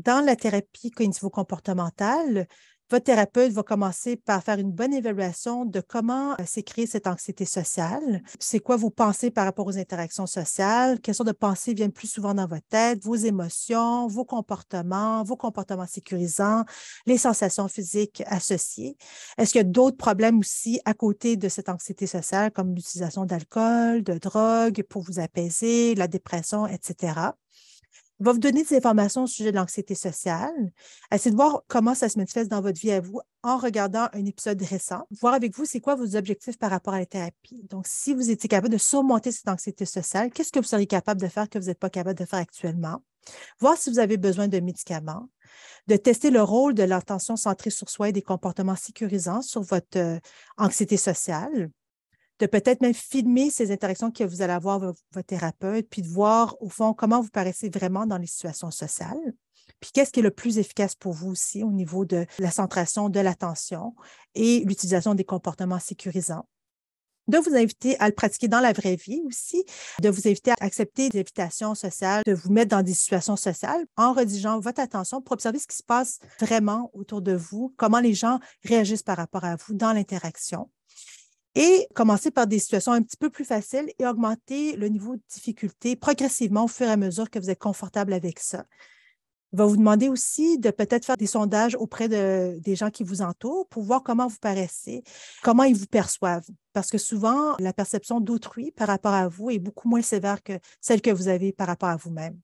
dans la thérapie cognitivo-comportementale, votre thérapeute va commencer par faire une bonne évaluation de comment s'est créée cette anxiété sociale. C'est quoi vos pensées par rapport aux interactions sociales? Quelles sortes de pensées viennent plus souvent dans votre tête? Vos émotions, vos comportements sécurisants, les sensations physiques associées. Est-ce qu'il y a d'autres problèmes aussi à côté de cette anxiété sociale, comme l'utilisation d'alcool, de drogue pour vous apaiser, la dépression, etc.? Il va vous donner des informations au sujet de l'anxiété sociale. Essayez de voir comment ça se manifeste dans votre vie à vous en regardant un épisode récent. Voir avec vous, c'est quoi vos objectifs par rapport à la thérapie. Donc, si vous étiez capable de surmonter cette anxiété sociale, qu'est-ce que vous seriez capable de faire que vous n'êtes pas capable de faire actuellement? Voir si vous avez besoin de médicaments, de tester le rôle de l'attention centrée sur soi et des comportements sécurisants sur votre anxiété sociale, de peut-être même filmer ces interactions que vous allez avoir avec votre thérapeute, puis de voir, au fond, comment vous paraissez vraiment dans les situations sociales. Puis qu'est-ce qui est le plus efficace pour vous aussi au niveau de la centration de l'attention et l'utilisation des comportements sécurisants. De vous inviter à le pratiquer dans la vraie vie aussi, de vous inviter à accepter des invitations sociales, de vous mettre dans des situations sociales en redirigeant votre attention pour observer ce qui se passe vraiment autour de vous, comment les gens réagissent par rapport à vous dans l'interaction. Et commencer par des situations un petit peu plus faciles et augmenter le niveau de difficulté progressivement au fur et à mesure que vous êtes confortable avec ça. Il va vous demander aussi de peut-être faire des sondages auprès des gens qui vous entourent pour voir comment vous paraissez, comment ils vous perçoivent. Parce que souvent, la perception d'autrui par rapport à vous est beaucoup moins sévère que celle que vous avez par rapport à vous-même.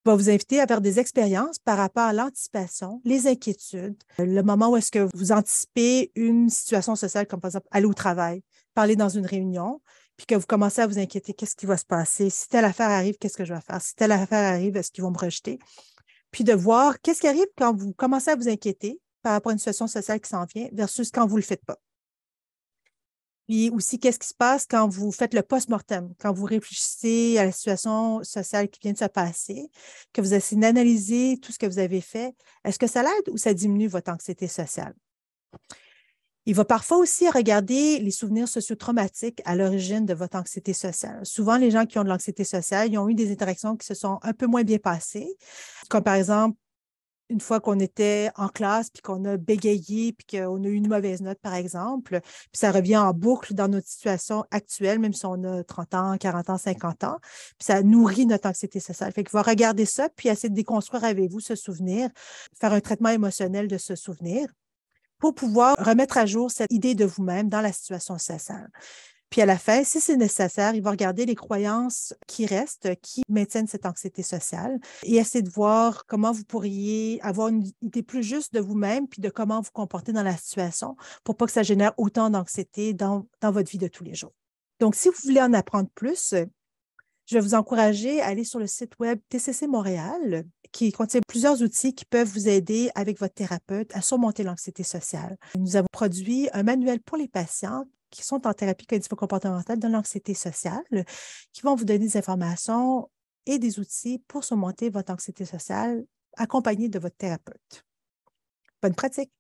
Va vous inviter à faire des expériences par rapport à l'anticipation, les inquiétudes, le moment où est-ce que vous anticipez une situation sociale, comme par exemple aller au travail, parler dans une réunion, puis que vous commencez à vous inquiéter, qu'est-ce qui va se passer? Si telle affaire arrive, qu'est-ce que je vais faire? Si telle affaire arrive, est-ce qu'ils vont me rejeter? Puis de voir qu'est-ce qui arrive quand vous commencez à vous inquiéter par rapport à une situation sociale qui s'en vient versus quand vous ne le faites pas. Puis aussi, qu'est-ce qui se passe quand vous faites le post-mortem, quand vous réfléchissez à la situation sociale qui vient de se passer, que vous essayez d'analyser tout ce que vous avez fait. Est-ce que ça l'aide ou ça diminue votre anxiété sociale? Il va parfois aussi regarder les souvenirs sociotraumatiques à l'origine de votre anxiété sociale. Souvent, les gens qui ont de l'anxiété sociale, ils ont eu des interactions qui se sont un peu moins bien passées, comme par exemple, une fois qu'on était en classe, puis qu'on a bégayé, puis qu'on a eu une mauvaise note, par exemple, puis ça revient en boucle dans notre situation actuelle, même si on a 30 ans, 40 ans, 50 ans, puis ça nourrit notre anxiété sociale. Fait qu'il va regarder ça, puis essayer de déconstruire avec vous ce souvenir, faire un traitement émotionnel de ce souvenir pour pouvoir remettre à jour cette idée de vous-même dans la situation sociale. Puis à la fin, si c'est nécessaire, il va regarder les croyances qui restent, qui maintiennent cette anxiété sociale et essayer de voir comment vous pourriez avoir une idée plus juste de vous-même puis de comment vous comporter dans la situation pour pas que ça génère autant d'anxiété dans votre vie de tous les jours. Donc, si vous voulez en apprendre plus, je vais vous encourager à aller sur le site web TCC Montréal, qui contient plusieurs outils qui peuvent vous aider avec votre thérapeute à surmonter l'anxiété sociale. Nous avons produit un manuel pour les patients qui sont en thérapie cognitivo-comportementale de l'anxiété sociale, qui vont vous donner des informations et des outils pour surmonter votre anxiété sociale accompagnés de votre thérapeute. Bonne pratique!